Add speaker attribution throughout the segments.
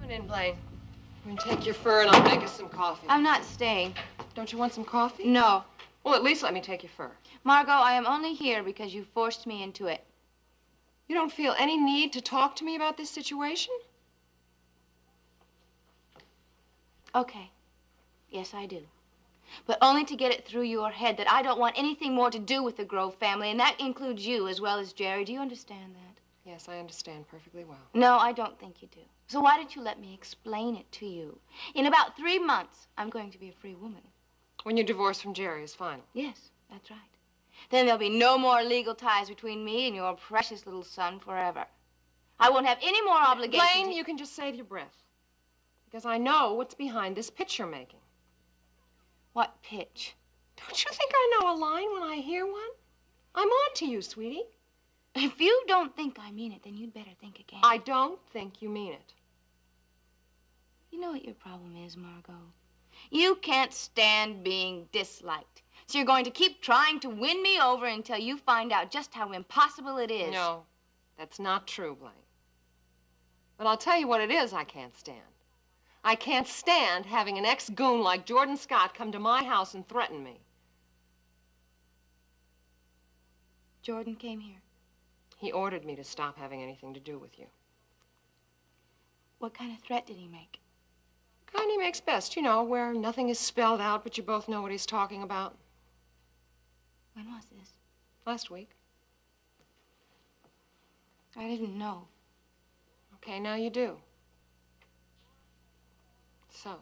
Speaker 1: Come in, Blaine. You can take your fur and I'll make us some coffee.
Speaker 2: I'm not staying.
Speaker 1: Don't you want some coffee?
Speaker 2: No.
Speaker 1: Well, at least let me take your fur.
Speaker 2: Margot, I am only here because you forced me into it.
Speaker 1: You don't feel any need to talk to me about this situation?
Speaker 2: Okay. Yes, I do. But only to get it through your head that I don't want anything more to do with the Grove family, and that includes you as well as Jerry. Do you understand that?
Speaker 1: Yes, I understand perfectly well.
Speaker 2: No, I don't think you do. So why don't you let me explain it to you? In about 3 months, I'm going to be a free woman.
Speaker 1: When your divorce from Jerry is final?
Speaker 2: Yes, that's right. Then there'll be no more legal ties between me and your precious little son forever. I won't have any more obligation.
Speaker 1: Blaine, you can just save your breath. Because I know what's behind this pitch you're making.
Speaker 2: What pitch?
Speaker 1: Don't you think I know a line when I hear one? I'm on to you, sweetie.
Speaker 2: If you don't think I mean it, then you'd better think again.
Speaker 1: I don't think you mean it.
Speaker 2: You know what your problem is, Margot? You can't stand being disliked. So you're going to keep trying to win me over until you find out just how impossible it is.
Speaker 1: No, that's not true, Blaine. But I'll tell you what it is I can't stand. I can't stand having an ex-goon like Jordan Scott come to my house and threaten me.
Speaker 2: Jordan came here.
Speaker 1: He ordered me to stop having anything to do with you.
Speaker 2: What kind of threat did he make?
Speaker 1: The kind he makes best, you know, where nothing is spelled out, but you both know what he's talking about.
Speaker 2: When was this?
Speaker 1: Last week.
Speaker 2: I didn't know.
Speaker 1: Okay, now you do. So,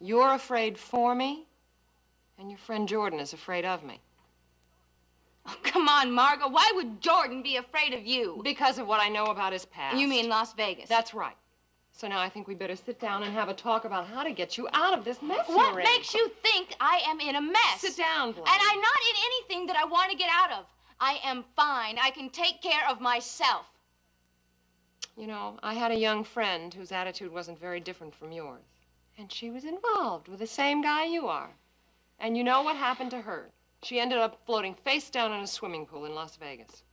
Speaker 1: you're afraid for me, and your friend Jordan is afraid of me.
Speaker 2: Oh, come on, Margot. Why would Jordan be afraid of you?
Speaker 1: Because of what I know about his past.
Speaker 2: You mean Las Vegas?
Speaker 1: That's right. So now I think we better sit down and have a talk about how to get you out of this mess
Speaker 2: What
Speaker 1: you're in.
Speaker 2: makes you think I am in a mess?
Speaker 1: Sit down, Blaine.
Speaker 2: And I'm not in anything that I want to get out of. I am fine. I can take care of myself.
Speaker 1: You know, I had a young friend whose attitude wasn't very different from yours. And she was involved with the same guy you are. And you know what happened to her? She ended up floating face down in a swimming pool in Las Vegas.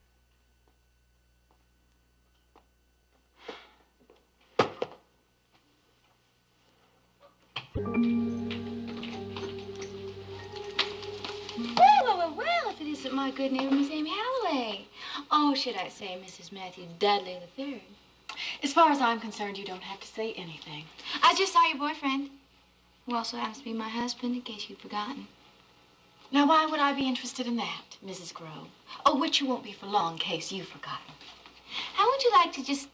Speaker 2: Well, if it isn't my good neighbor, Miss Amy Halloway. Oh, should I say Mrs. Matthew Dudley III?
Speaker 3: As far as I'm concerned, you don't have to say anything.
Speaker 2: I just saw your boyfriend, who also happens to be my husband, in case you've forgotten.
Speaker 3: Now, why would I be interested in that, Mrs. Grove? Oh, which you won't be for long, in case you've forgotten.
Speaker 2: How would you like to just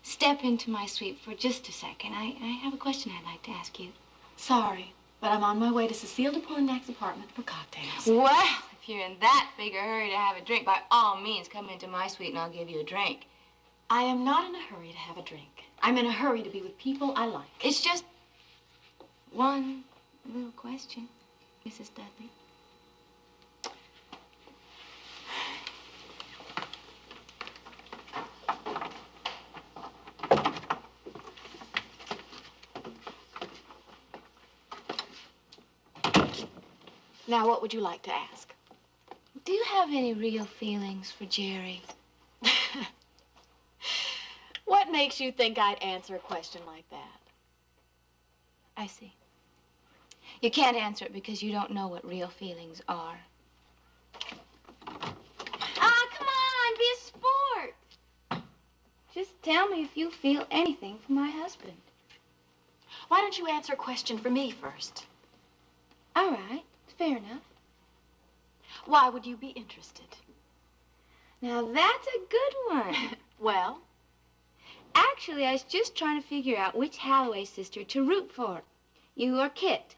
Speaker 2: step into my suite for just a second? I have a question I'd like to ask you.
Speaker 3: Sorry, but I'm on my way to Cecile de Poignac's apartment for cocktails.
Speaker 2: Well, if you're in that big a hurry to have a drink, by all means, come into my suite and I'll give you a drink.
Speaker 3: I am not in a hurry to have a drink. I'm in a hurry to be with people I like.
Speaker 2: It's just one little question, Mrs. Dudley.
Speaker 3: Now, what would you like to ask?
Speaker 2: Do you have any real feelings for Jerry?
Speaker 3: What makes you think I'd answer a question like that?
Speaker 2: I see. You can't answer it because you don't know what real feelings are. Ah, come on, be a sport. Just tell me if you feel anything for my husband.
Speaker 3: Why don't you answer a question for me first?
Speaker 2: All right, fair enough.
Speaker 3: Why would you be interested?
Speaker 2: Now, that's a good one.
Speaker 3: Well?
Speaker 2: Actually, I was just trying to figure out which Halloway sister to root for. You or Kit.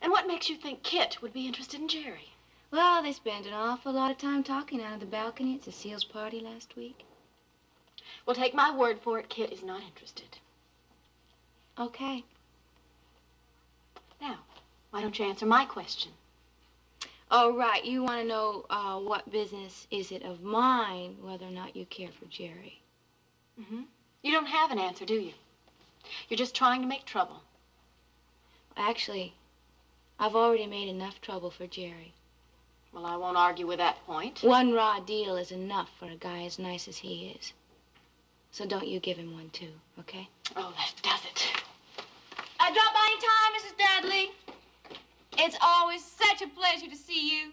Speaker 3: And what makes you think Kit would be interested in Jerry?
Speaker 2: Well, they spent an awful lot of time talking out of the balcony at Cecile's party last week.
Speaker 3: Well, take my word for it, Kit is not interested.
Speaker 2: Okay.
Speaker 3: Now, why don't you answer my question?
Speaker 2: Oh, right. You want to know what business is it of mine whether or not you care for Jerry.
Speaker 3: Mm-hmm. You don't have an answer, do you? You're just trying to make trouble.
Speaker 2: Actually, I've already made enough trouble for Jerry.
Speaker 3: Well, I won't argue with that point.
Speaker 2: One raw deal is enough for a guy as nice as he is. So don't you give him one, too, okay?
Speaker 3: Oh, that does it.
Speaker 2: I dropped by in time, Mrs. Dudley. It's always such a pleasure to see you.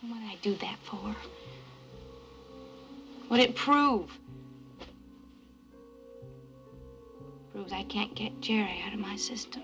Speaker 2: What did I do that for? What did it prove? Proves I can't get Jerry out of my system.